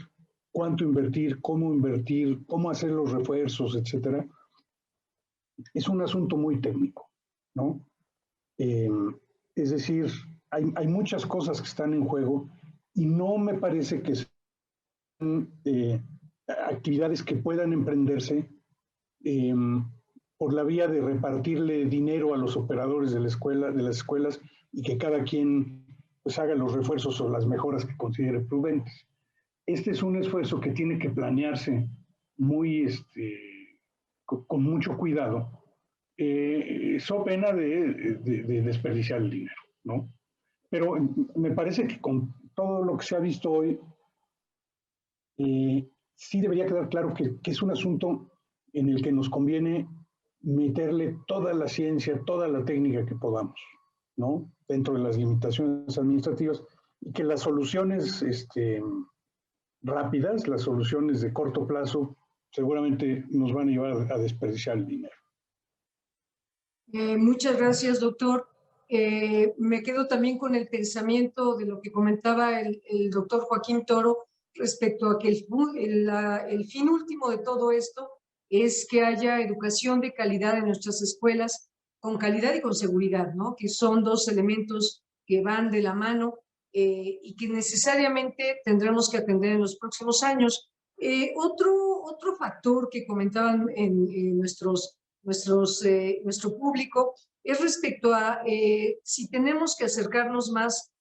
cuánto invertir, cómo hacer los refuerzos, etcétera, es un asunto muy técnico, ¿no? Es decir, hay muchas cosas que están en juego y no me parece que sean actividades que puedan emprenderse por la vía de repartirle dinero a los operadores de las escuelas y que cada quien pues haga los refuerzos o las mejoras que considere prudentes. Este es un esfuerzo que tiene que planearse con mucho cuidado, so pena de desperdiciar el dinero, ¿no? Pero me parece que con todo lo que se ha visto hoy, sí debería quedar claro que es un asunto en el que nos conviene meterle toda la ciencia, toda la técnica que podamos, ¿no? Dentro de las limitaciones administrativas, y que las soluciones rápidas, las soluciones de corto plazo, seguramente nos van a llevar a desperdiciar el dinero. Muchas gracias, doctor. Me quedo también con el pensamiento de lo que comentaba el doctor Joaquín Toro respecto a que el fin último de todo esto es que haya educación de calidad en nuestras escuelas, con calidad y con seguridad, ¿no? Que son dos elementos que van de la mano y que necesariamente tendremos que atender en los próximos años. Otro factor que comentaban en nuestro público es respecto a si tenemos que acercarnos más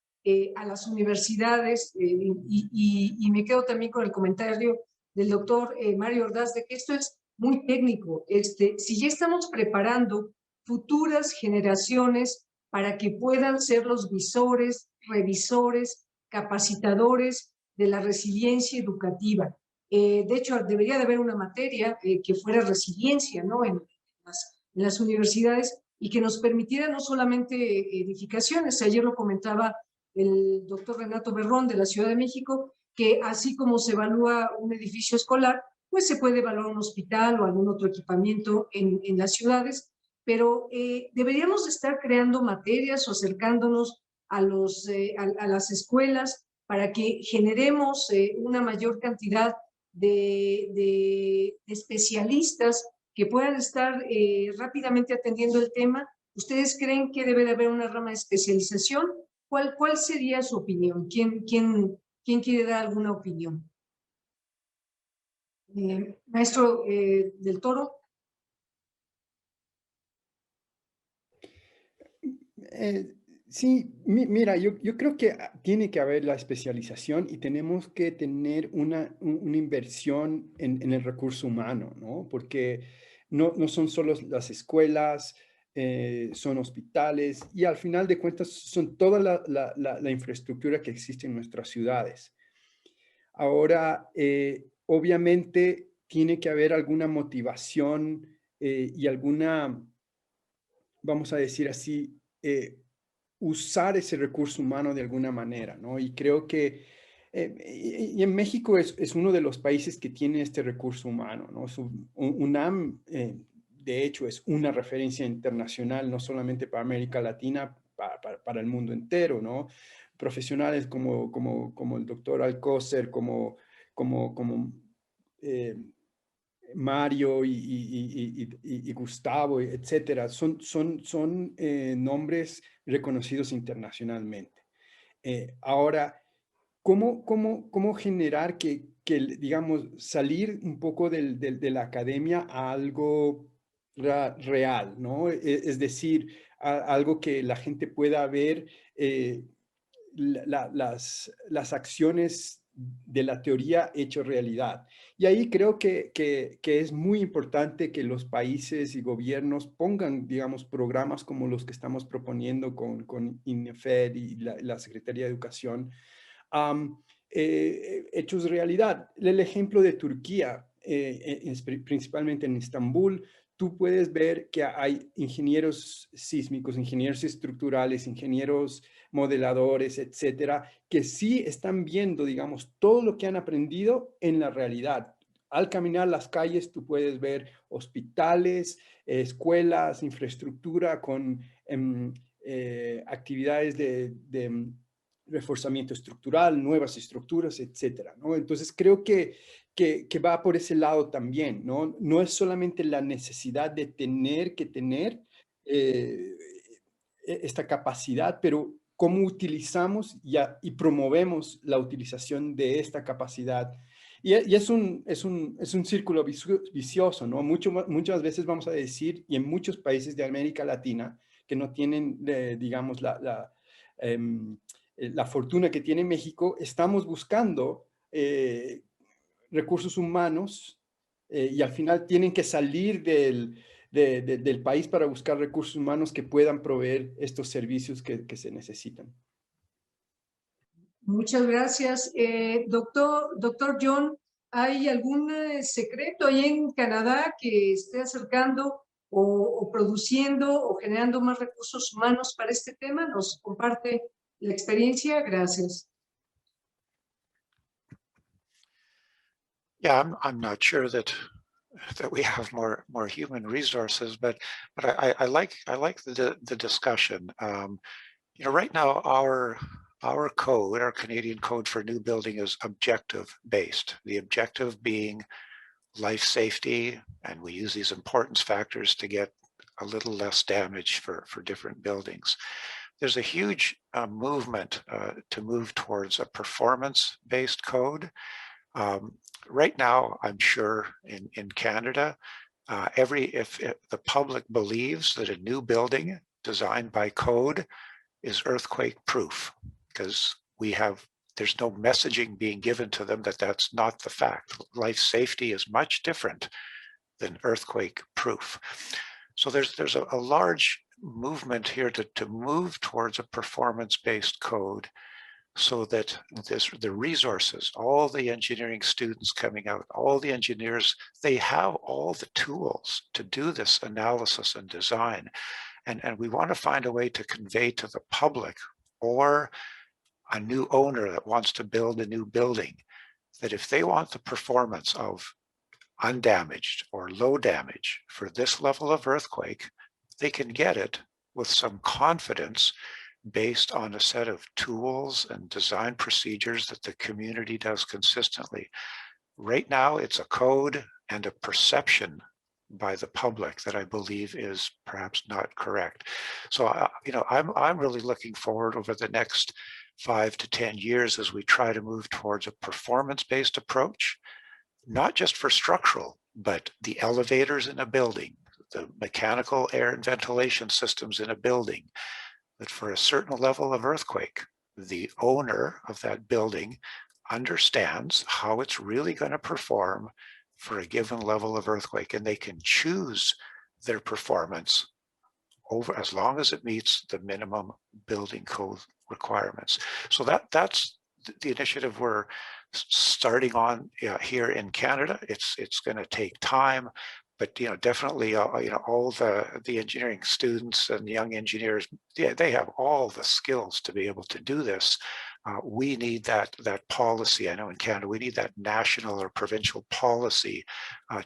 a las universidades y me quedo también con el comentario del doctor Mario Ordaz de que esto es muy técnico. Si ya estamos preparando futuras generaciones para que puedan ser los visores, revisores, capacitadores de la resiliencia educativa. De hecho, debería de haber una materia que fuera resiliencia, ¿no? En las universidades y que nos permitiera no solamente edificaciones. Ayer lo comentaba el doctor Renato Berrón de la Ciudad de México, que así como se evalúa un edificio escolar, pues se puede evaluar un hospital o algún otro equipamiento en las ciudades, pero deberíamos estar creando materias o acercándonos a las escuelas para que generemos una mayor cantidad de especialistas que puedan estar rápidamente atendiendo el tema. ¿Ustedes creen que debe de haber una rama de especialización? ¿Cuál sería su opinión? ¿Quién quiere dar alguna opinión? Maestro del Toro. Sí, mira, yo creo que tiene que haber la especialización y tenemos que tener una inversión en el recurso humano, ¿no? Porque no son solo las escuelas, son hospitales y al final de cuentas son toda la infraestructura que existe en nuestras ciudades. Ahora, obviamente tiene que haber alguna motivación y alguna, vamos a decir así, usar ese recurso humano de alguna manera, ¿no? Y creo que y en México es uno de los países que tiene este recurso humano, ¿no? UNAM, de hecho, es una referencia internacional, no solamente para América Latina, para el mundo entero, ¿no? Profesionales como el doctor Alcócer, como Mario y Gustavo, etcétera, son nombres reconocidos internacionalmente. Ahora, ¿cómo generar que, digamos, salir un poco de la academia a algo real, ¿no? Es decir, algo que la gente pueda ver las acciones de la teoría hecho realidad. Y ahí creo que es muy importante que los países y gobiernos pongan, digamos, programas como los que estamos proponiendo con INEFED y la Secretaría de Educación, hechos realidad. El ejemplo de Turquía, principalmente en Estambul, tú puedes ver que hay ingenieros sísmicos, ingenieros estructurales, ingenieros modeladores, etcétera, que sí están viendo, digamos, todo lo que han aprendido en la realidad. Al caminar las calles, tú puedes ver hospitales, escuelas, infraestructura con actividades de reforzamiento estructural, nuevas estructuras, etcétera, ¿no? Entonces, creo que va por ese lado también, ¿no? No es solamente la necesidad de tener esta capacidad, pero cómo utilizamos y promovemos la utilización de esta capacidad. Y es un círculo vicioso, ¿no? Muchas veces vamos a decir, y en muchos países de América Latina, que no tienen, digamos, la fortuna que tiene México, estamos buscando recursos humanos y al final tienen que salir del país para buscar recursos humanos que puedan proveer estos servicios que se necesitan. Muchas gracias. Doctor John, ¿hay algún secreto ahí en Canadá que esté acercando o produciendo o generando más recursos humanos para este tema? ¿Nos comparte la experiencia? Gracias. Yeah, I'm not sure that we have more human resources, but I like the discussion. You know, right now our code, our Canadian code for new building is objective based. The objective being life safety, and we use these importance factors to get a little less damage for different buildings. There's a huge movement to move towards a performance-based code. Right now, I'm sure in Canada, if the public believes that a new building designed by code is earthquake proof, because there's no messaging being given to them that that's not the fact. Life safety is much different than earthquake proof. So there's a large movement here to move towards a performance-based code, so that the resources, all the engineering students coming out, all the engineers, they have all the tools to do this analysis and design. And we want to find a way to convey to the public or a new owner that wants to build a new building, that if they want the performance of undamaged or low damage for this level of earthquake, they can get it with some confidence based on a set of tools and design procedures that the community does consistently. Right now, it's a code and a perception by the public that I believe is perhaps not correct. So, you know, I'm really looking forward over the next 5 to 10 years as we try to move towards a performance-based approach, not just for structural, but the elevators in a building, the mechanical air and ventilation systems in a building, that for a certain level of earthquake, the owner of that building understands how it's really going to perform for a given level of earthquake, and they can choose their performance over as long as it meets the minimum building code requirements. So that's the initiative we're starting on here in Canada. It's going to take time, but you know, definitely, you know, all the engineering students and young engineers, yeah, they have all the skills to be able to do this. We need that policy. I know in Canada, we need that national or provincial policy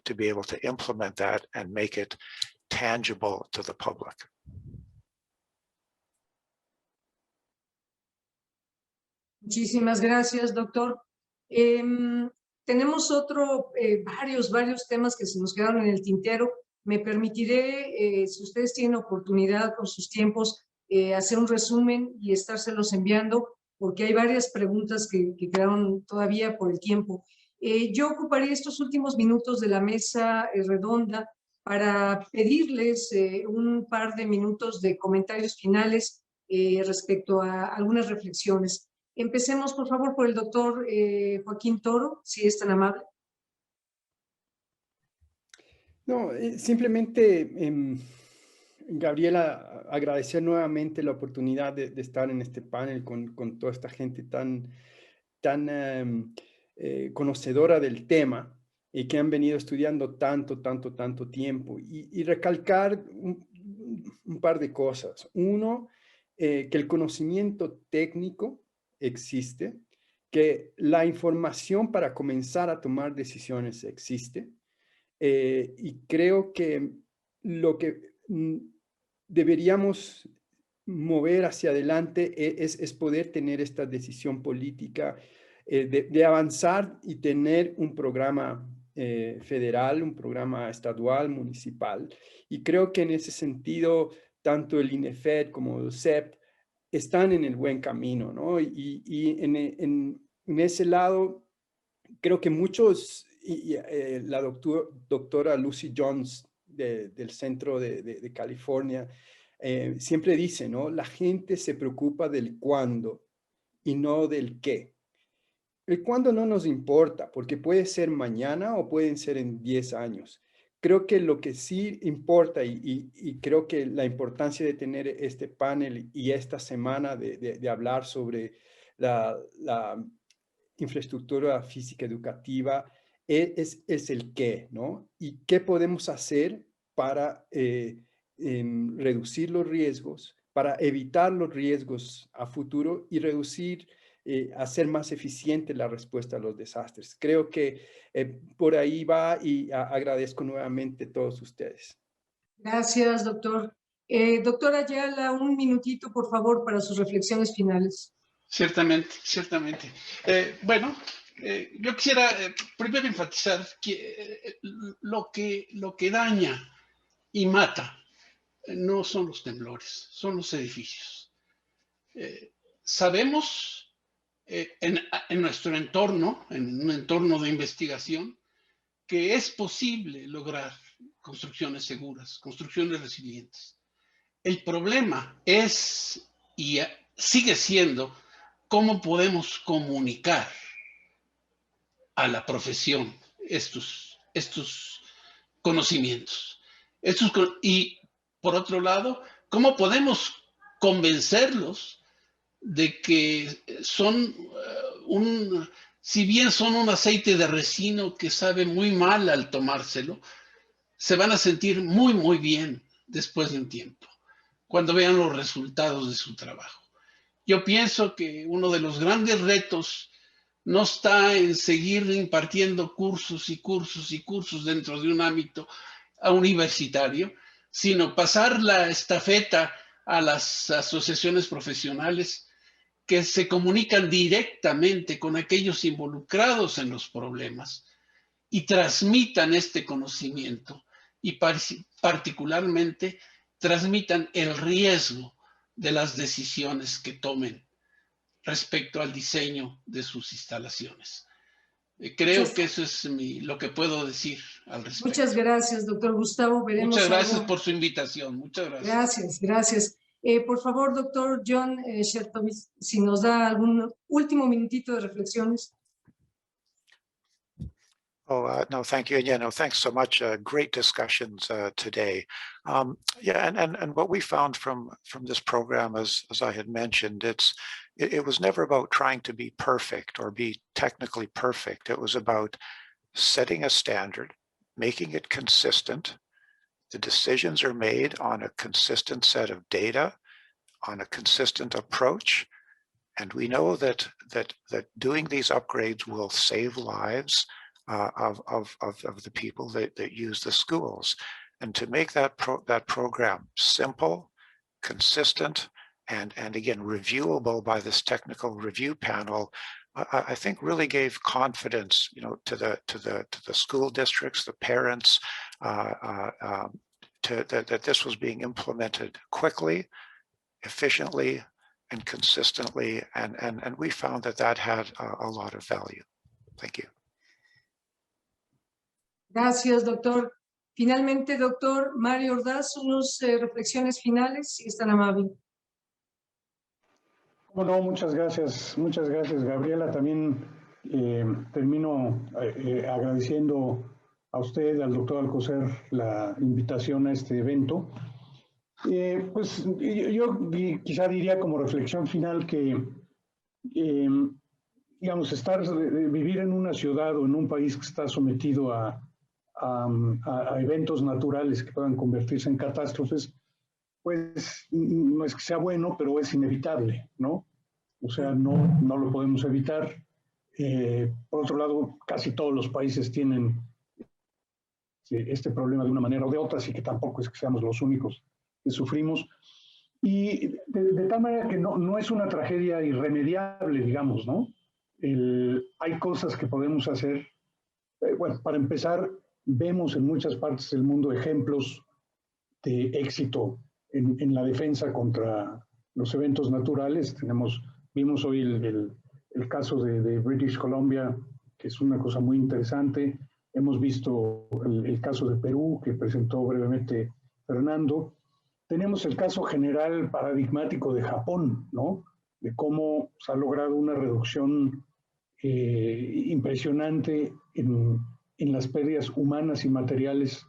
to be able to implement that and make it tangible to the public. Muchísimas gracias, doctor. Tenemos varios temas que se nos quedaron en el tintero. Me permitiré, si ustedes tienen oportunidad con sus tiempos, hacer un resumen y estárselos enviando, porque hay varias preguntas que quedaron todavía por el tiempo. Yo ocuparía estos últimos minutos de la mesa redonda para pedirles un par de minutos de comentarios finales respecto a algunas reflexiones. Empecemos, por favor, por el doctor Joaquín Toro, si es tan amable. No, simplemente, Gabriela, agradecer nuevamente la oportunidad de estar en este panel con toda esta gente tan conocedora del tema y que han venido estudiando tanto tiempo. Y recalcar un par de cosas. Uno, que el conocimiento técnico existe, que la información para comenzar a tomar decisiones existe, y creo que lo que deberíamos mover hacia adelante es poder tener esta decisión política de avanzar y tener un programa federal, un programa estadual, municipal. Y creo que en ese sentido, tanto el INEFED como el CEP están en el buen camino, ¿no? Y en ese lado, creo que muchos, la doctora Lucy Jones del centro de California, siempre dice, ¿no? La gente se preocupa del cuándo y no del qué. El cuándo no nos importa, porque puede ser mañana o pueden ser en 10 años. Creo que lo que sí importa, y creo que la importancia de tener este panel y esta semana de hablar sobre la infraestructura física educativa es el qué, ¿no? Y qué podemos hacer para reducir los riesgos, para evitar los riesgos a futuro y reducir, hacer más eficiente la respuesta a los desastres. Creo que por ahí va y agradezco nuevamente a todos ustedes. Gracias, doctor. Doctor Ayala, un minutito, por favor, para sus reflexiones finales. Ciertamente, ciertamente. Bueno, yo quisiera primero enfatizar que lo que daña y mata no son los temblores, son los edificios. Sabemos en nuestro entorno, en un entorno de investigación, que es posible lograr construcciones seguras, construcciones resilientes. El problema es, y sigue siendo, cómo podemos comunicar a la profesión estos conocimientos. Y por otro lado, cómo podemos convencerlos de que son si bien son un aceite de resino que sabe muy mal al tomárselo, se van a sentir muy, muy bien después de un tiempo, cuando vean los resultados de su trabajo. Yo pienso que uno de los grandes retos no está en seguir impartiendo cursos y cursos y cursos dentro de un ámbito universitario, sino pasar la estafeta a las asociaciones profesionales que se comunican directamente con aquellos involucrados en los problemas y transmitan este conocimiento y particularmente transmitan el riesgo de las decisiones que tomen respecto al diseño de sus instalaciones. Creo que eso es lo que puedo decir al respecto. Muchas gracias, doctor Gustavo. Veremos muchas gracias algo. por su invitación. Muchas gracias. Gracias, gracias. Por favor, doctor John Chertovis, si nos da algún último minutito de reflexiones. No, thank you. And yeah, no, thanks so much. Great discussions today. Yeah, and what we found from this program, as I had mentioned, it was never about trying to be perfect or be technically perfect. It was about setting a standard, making it consistent. The decisions are made on a consistent set of data, on a consistent approach. And we know that doing these upgrades will save lives of the people that use the schools. And to make that program simple, consistent, and again, reviewable by this technical review panel, I think really gave confidence, to the school districts, the parents, that this was being implemented quickly, efficiently, and consistently, and we found that had a lot of value. Thank you. Gracias, doctor. Finalmente, doctor Mario Ordaz, unas reflexiones finales, si es tan amable. Bueno, muchas gracias, Gabriela. También termino agradeciendo a usted, al doctor Alcocer, la invitación a este evento. Pues yo quizá diría como reflexión final que, digamos, vivir en una ciudad o en un país que está sometido a eventos naturales que puedan convertirse en catástrofes, pues no es que sea bueno, pero es inevitable, ¿no? O sea, no lo podemos evitar. Por otro lado, casi todos los países tienen este problema de una manera o de otra, así que tampoco es que seamos los únicos que sufrimos. Y de tal manera que no es una tragedia irremediable, digamos, ¿no? Hay cosas que podemos hacer. Bueno, para empezar, vemos en muchas partes del mundo ejemplos de éxito en la defensa contra los eventos naturales. Vimos hoy el caso de British Columbia, que es una cosa muy interesante. Hemos visto el caso de Perú, que presentó brevemente Fernando. Tenemos el caso general paradigmático de Japón, ¿no? De cómo se ha logrado una reducción impresionante en las pérdidas humanas y materiales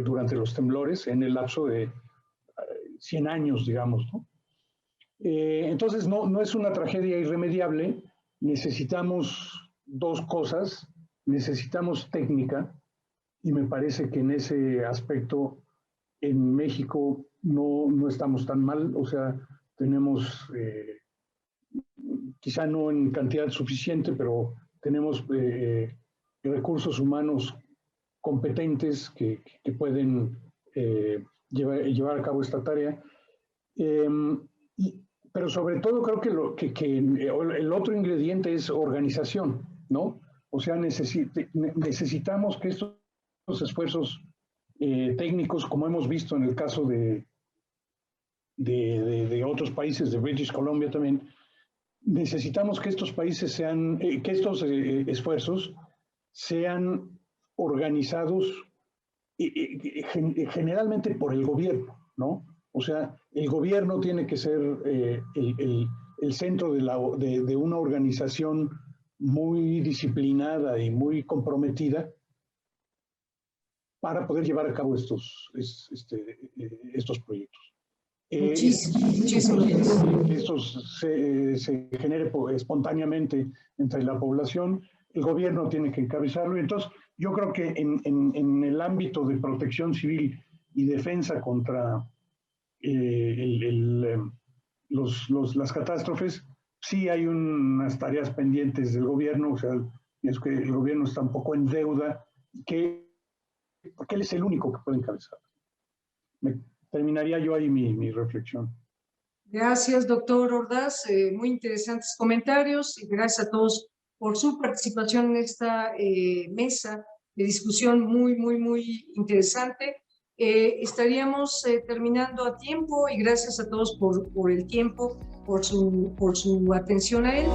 durante los temblores en el lapso de 100 años, digamos, ¿no? Entonces, no es una tragedia irremediable. Necesitamos dos cosas. Necesitamos técnica y me parece que en ese aspecto en México no estamos tan mal, o sea, tenemos, quizá no en cantidad suficiente, pero tenemos recursos humanos competentes que pueden llevar a cabo esta tarea. Pero sobre todo creo que el otro ingrediente es organización, ¿no? O sea, necesitamos que estos esfuerzos técnicos, como hemos visto en el caso de otros países, de British Columbia también, necesitamos que estos países sean, que estos esfuerzos sean organizados generalmente por el gobierno, ¿no? O sea, el gobierno tiene que ser el centro de una organización muy disciplinada y muy comprometida para poder llevar a cabo estos proyectos. Muchísimo. Que esto se genere espontáneamente entre la población, el gobierno tiene que encabezarlo. Entonces, yo creo que en el ámbito de protección civil y defensa contra las catástrofes, sí hay unas tareas pendientes del gobierno, o sea, es que el gobierno está un poco en deuda, porque él es el único que puede encabezar. Terminaría yo ahí mi reflexión. Gracias, doctor Ordaz. Muy interesantes comentarios y gracias a todos por su participación en esta mesa de discusión muy interesante. Estaríamos terminando a tiempo y gracias a todos por el tiempo, por su atención a él.